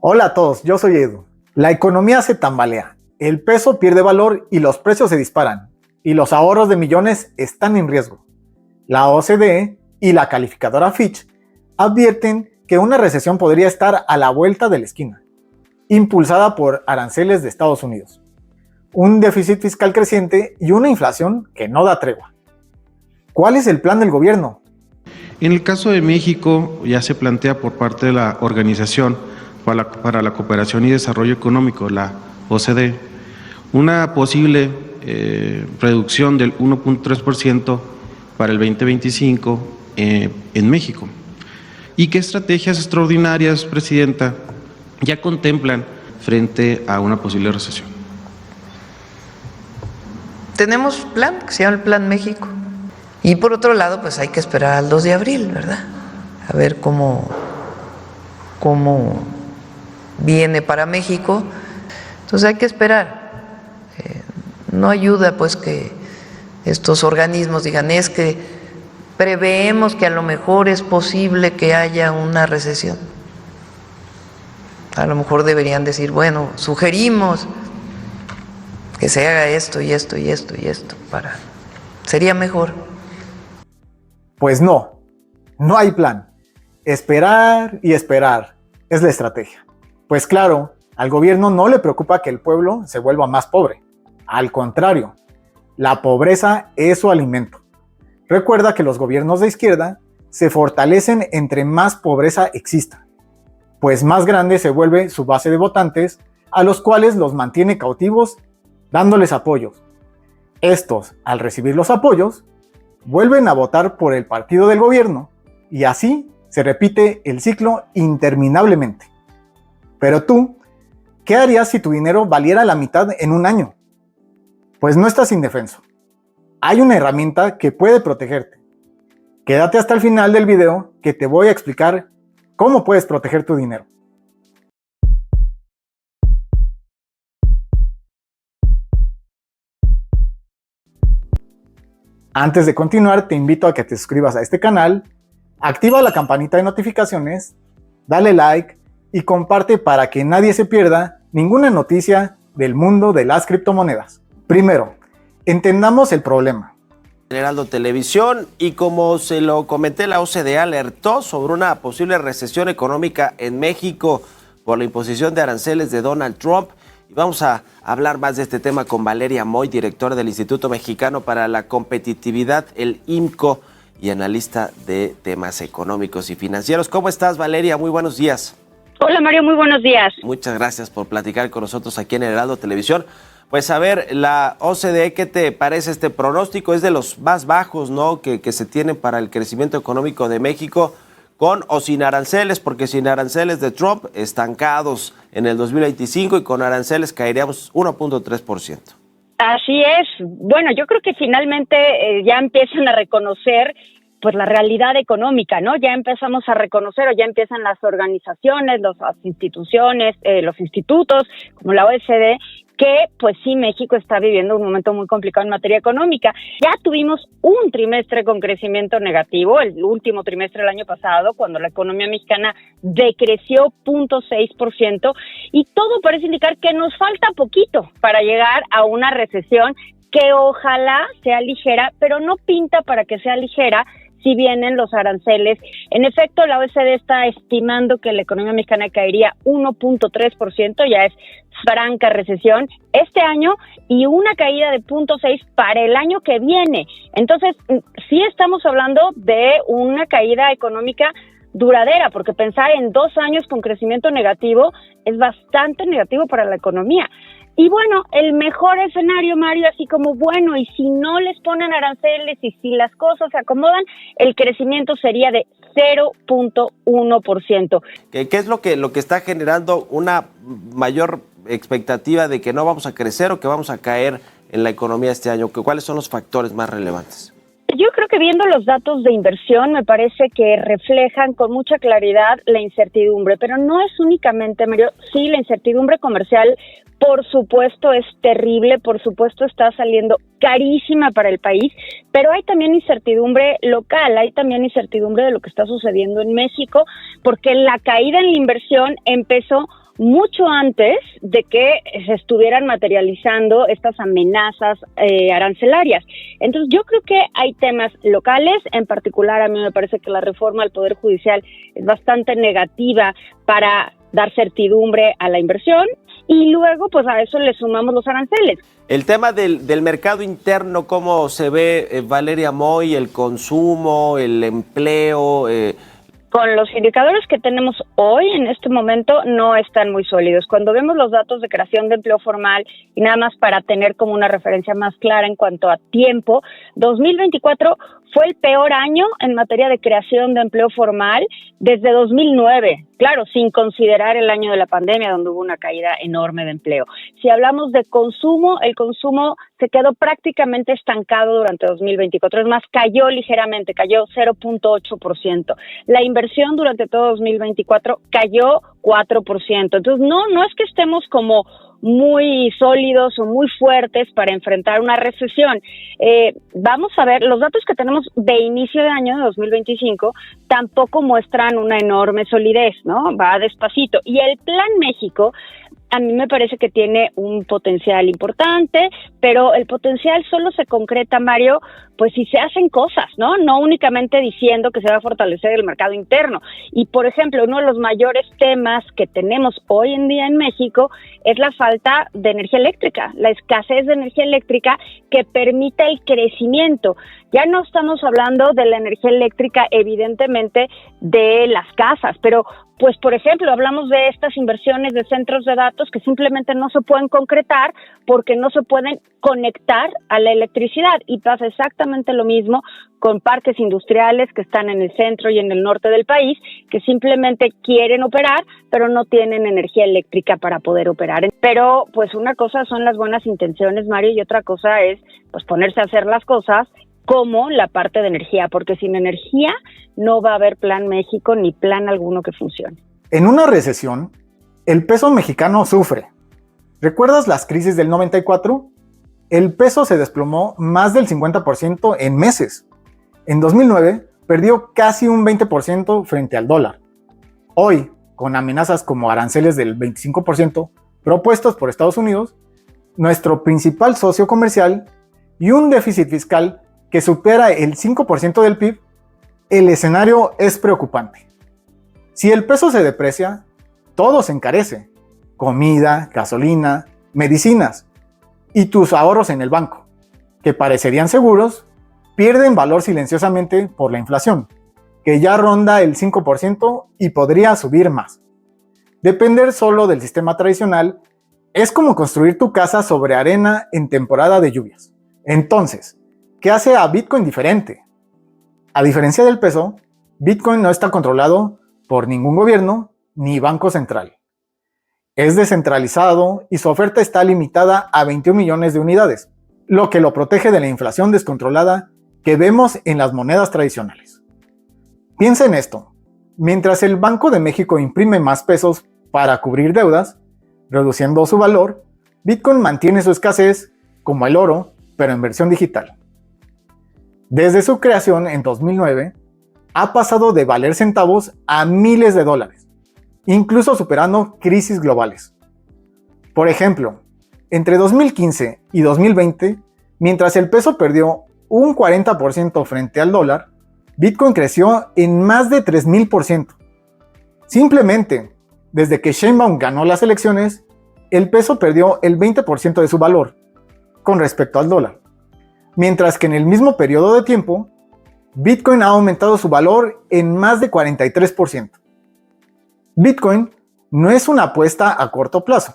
Hola a todos, yo soy Edu. La economía se tambalea, el peso pierde valor y los precios se disparan, y los ahorros de millones están en riesgo. La OCDE y la calificadora Fitch advierten que una recesión podría estar a la vuelta de la esquina, impulsada por aranceles de Estados Unidos, un déficit fiscal creciente y una inflación que no da tregua. ¿Cuál es el plan del gobierno? En el caso de México, ya se plantea por parte de la Organización para la Cooperación y Desarrollo Económico, la OCDE, una posible reducción del 1.3% para el 2025 en México. ¿Y qué estrategias extraordinarias, Presidenta, ya contemplan frente a una posible recesión? Tenemos plan, que se llama el Plan México. Y por otro lado, pues hay que esperar al 2 de abril, ¿verdad? A ver cómo viene para México. Entonces hay que esperar. No ayuda pues que estos organismos digan, es que preveemos que a lo mejor es posible que haya una recesión. A lo mejor deberían decir, bueno, sugerimos que se haga esto y esto y esto y esto, sería mejor. Pues no hay plan. Esperar y esperar es la estrategia. Pues claro, al gobierno no le preocupa que el pueblo se vuelva más pobre. Al contrario, la pobreza es su alimento. Recuerda que los gobiernos de izquierda se fortalecen entre más pobreza exista, pues más grande se vuelve su base de votantes, a los cuales los mantiene cautivos dándoles apoyos. Estos, al recibir los apoyos, vuelven a votar por el partido del gobierno y así se repite el ciclo interminablemente. Pero tú, ¿qué harías si tu dinero valiera la mitad en un año? Pues no estás indefenso. Hay una herramienta que puede protegerte. Quédate hasta el final del video que te voy a explicar cómo puedes proteger tu dinero. Antes de continuar, te invito a que te suscribas a este canal, activa la campanita de notificaciones, dale like y comparte para que nadie se pierda ninguna noticia del mundo de las criptomonedas. Primero, entendamos el problema. Heraldo Televisión, y como se lo comenté, la OCDE alertó sobre una posible recesión económica en México por la imposición de aranceles de Donald Trump. Y vamos a hablar más de este tema con Valeria Moy, directora del Instituto Mexicano para la Competitividad, el IMCO, y analista de temas económicos y financieros. ¿Cómo estás, Valeria? Muy buenos días. Hola, Mario, muy buenos días. Muchas gracias por platicar con nosotros aquí en Heraldo Televisión. Pues a ver, la OCDE, ¿qué te parece este pronóstico? Es de los más bajos, ¿no?, que se tienen para el crecimiento económico de México, con o sin aranceles, porque sin aranceles de Trump estancados en el 2025 y con aranceles caeríamos 1.3%. Así es. Bueno, yo creo que finalmente ya empiezan a reconocer pues la realidad económica, ¿no? Ya empezamos a reconocer, o ya empiezan las organizaciones, las instituciones, los institutos, como la OECD, que pues sí, México está viviendo un momento muy complicado en materia económica. Ya tuvimos un trimestre con crecimiento negativo, el último trimestre del año pasado, cuando la economía mexicana decreció 0.6%, y todo parece indicar que nos falta poquito para llegar a una recesión que ojalá sea ligera, pero no pinta para que sea ligera si vienen los aranceles. En efecto, la OECD está estimando que la economía mexicana caería 1.3%, ya es franca recesión este año, y una caída de 0.6% para el año que viene. Entonces, sí estamos hablando de una caída económica duradera, porque pensar en 2 años con crecimiento negativo es bastante negativo para la economía. Y bueno, el mejor escenario, Mario, así como bueno, y si no les ponen aranceles y si las cosas se acomodan, el crecimiento sería de 0.1%. ¿Qué es lo que está generando una mayor expectativa de que no vamos a crecer o que vamos a caer en la economía este año? ¿Cuáles son los factores más relevantes? Yo creo que viendo los datos de inversión me parece que reflejan con mucha claridad la incertidumbre, pero no es únicamente, Mario, sí, la incertidumbre comercial, por supuesto, es terrible, por supuesto está saliendo carísima para el país, pero hay también incertidumbre local, hay también incertidumbre de lo que está sucediendo en México, porque la caída en la inversión empezó mucho antes de que se estuvieran materializando estas amenazas arancelarias. Entonces yo creo que hay temas locales, en particular a mí me parece que la reforma al Poder Judicial es bastante negativa para dar certidumbre a la inversión, y luego pues a eso le sumamos los aranceles. El tema del mercado interno, ¿cómo se ve, Valeria Moy, el consumo, el empleo? Con los indicadores que tenemos hoy, en este momento, no están muy sólidos. Cuando vemos los datos de creación de empleo formal, y nada más para tener como una referencia más clara en cuanto a tiempo, 2024 fue el peor año en materia de creación de empleo formal desde 2009. Claro, sin considerar el año de la pandemia, donde hubo una caída enorme de empleo. Si hablamos de consumo, el consumo se quedó prácticamente estancado durante 2024. Es más, cayó ligeramente, cayó 0.8%. La inversión durante todo 2024 cayó 4%. Entonces, no es que estemos como muy sólidos o muy fuertes para enfrentar una recesión. Vamos a ver, los datos que tenemos de inicio de año de 2025 tampoco muestran una enorme solidez, ¿no? Va despacito. Y el Plan México, a mí me parece que tiene un potencial importante, pero el potencial solo se concreta, Mario, pues si se hacen cosas, ¿no? No únicamente diciendo que se va a fortalecer el mercado interno. Y, por ejemplo, uno de los mayores temas que tenemos hoy en día en México es la falta de energía eléctrica, la escasez de energía eléctrica que permite el crecimiento. Ya no estamos hablando de la energía eléctrica, evidentemente, de las casas, pero pues, por ejemplo, hablamos de estas inversiones de centros de datos que simplemente no se pueden concretar porque no se pueden conectar a la electricidad, y pasa exactamente lo mismo con parques industriales que están en el centro y en el norte del país, que simplemente quieren operar, pero no tienen energía eléctrica para poder operar. Pero pues una cosa son las buenas intenciones, Mario, y otra cosa es pues ponerse a hacer las cosas, como la parte de energía, porque sin energía no va a haber Plan México ni plan alguno que funcione. En una recesión, el peso mexicano sufre. ¿Recuerdas las crisis del 94? El peso se desplomó más del 50% en meses. En 2009 perdió casi un 20% frente al dólar. Hoy, con amenazas como aranceles del 25% propuestos por Estados Unidos, nuestro principal socio comercial, y un déficit fiscal que supera el 5% del PIB, el escenario es preocupante. Si el peso se deprecia, todo se encarece: comida, gasolina, medicinas, y tus ahorros en el banco, que parecerían seguros, pierden valor silenciosamente por la inflación, que ya ronda el 5% y podría subir más. Depender solo del sistema tradicional es como construir tu casa sobre arena en temporada de lluvias. Entonces, ¿qué hace a Bitcoin diferente? A diferencia del peso, Bitcoin no está controlado por ningún gobierno ni banco central. Es descentralizado y su oferta está limitada a 21 millones de unidades, lo que lo protege de la inflación descontrolada que vemos en las monedas tradicionales. Piensa en esto: mientras el Banco de México imprime más pesos para cubrir deudas, reduciendo su valor, Bitcoin mantiene su escasez, como el oro, pero en versión digital. Desde su creación en 2009, ha pasado de valer centavos a miles de dólares, incluso superando crisis globales. Por ejemplo, entre 2015 y 2020, mientras el peso perdió un 40% frente al dólar, Bitcoin creció en más de 3000%. Simplemente, desde que Sheinbaum ganó las elecciones, el peso perdió el 20% de su valor con respecto al dólar, mientras que en el mismo periodo de tiempo, Bitcoin ha aumentado su valor en más de 43%. Bitcoin no es una apuesta a corto plazo,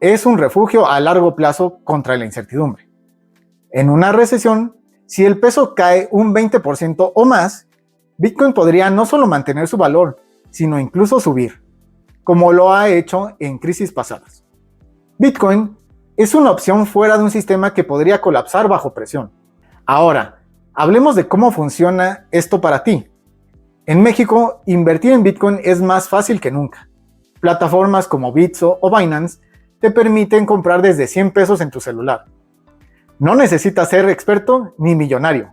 es un refugio a largo plazo contra la incertidumbre. En una recesión, si el peso cae un 20% o más, Bitcoin podría no solo mantener su valor, sino incluso subir, como lo ha hecho en crisis pasadas. Bitcoin es una opción fuera de un sistema que podría colapsar bajo presión. Ahora, hablemos de cómo funciona esto para ti. En México, invertir en Bitcoin es más fácil que nunca. Plataformas como Bitso o Binance te permiten comprar desde 100 pesos en tu celular. No necesitas ser experto ni millonario.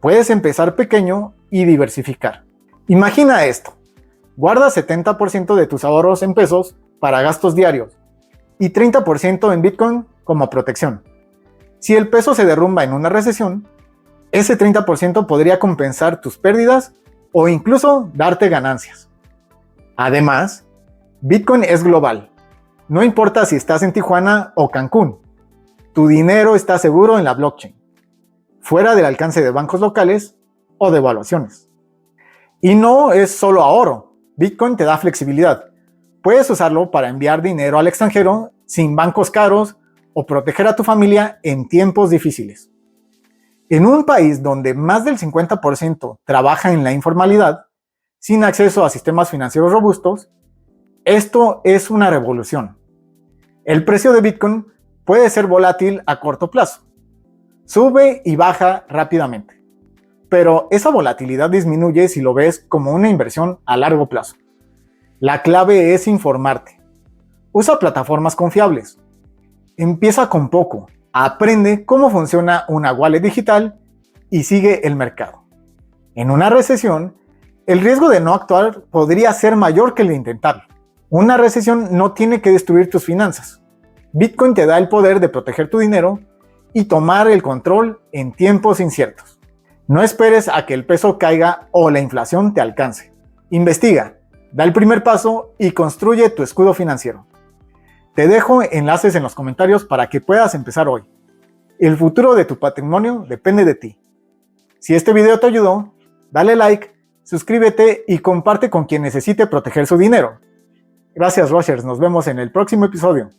Puedes empezar pequeño y diversificar. Imagina esto: Guarda 70% de tus ahorros en pesos para gastos diarios y 30% en Bitcoin como protección. Si el peso se derrumba en una recesión, ese 30% podría compensar tus pérdidas o incluso darte ganancias. Además, Bitcoin es global. No importa si estás en Tijuana o Cancún, tu dinero está seguro en la blockchain, fuera del alcance de bancos locales o de evaluaciones. Y no es solo ahorro, Bitcoin te da flexibilidad. Puedes usarlo para enviar dinero al extranjero sin bancos caros o proteger a tu familia en tiempos difíciles. En un país donde más del 50% trabaja en la informalidad, sin acceso a sistemas financieros robustos, esto es una revolución. El precio de Bitcoin puede ser volátil a corto plazo. Sube y baja rápidamente. Pero esa volatilidad disminuye si lo ves como una inversión a largo plazo. La clave es informarte. Usa plataformas confiables. Empieza con poco. Aprende cómo funciona una wallet digital y sigue el mercado. En una recesión, el riesgo de no actuar podría ser mayor que el de intentarlo. Una recesión no tiene que destruir tus finanzas. Bitcoin te da el poder de proteger tu dinero y tomar el control en tiempos inciertos. No esperes a que el peso caiga o la inflación te alcance. Investiga, da el primer paso y construye tu escudo financiero. Te dejo enlaces en los comentarios para que puedas empezar hoy. El futuro de tu patrimonio depende de ti. Si este video te ayudó, dale like, suscríbete y comparte con quien necesite proteger su dinero. Gracias, Rochers. Nos vemos en el próximo episodio.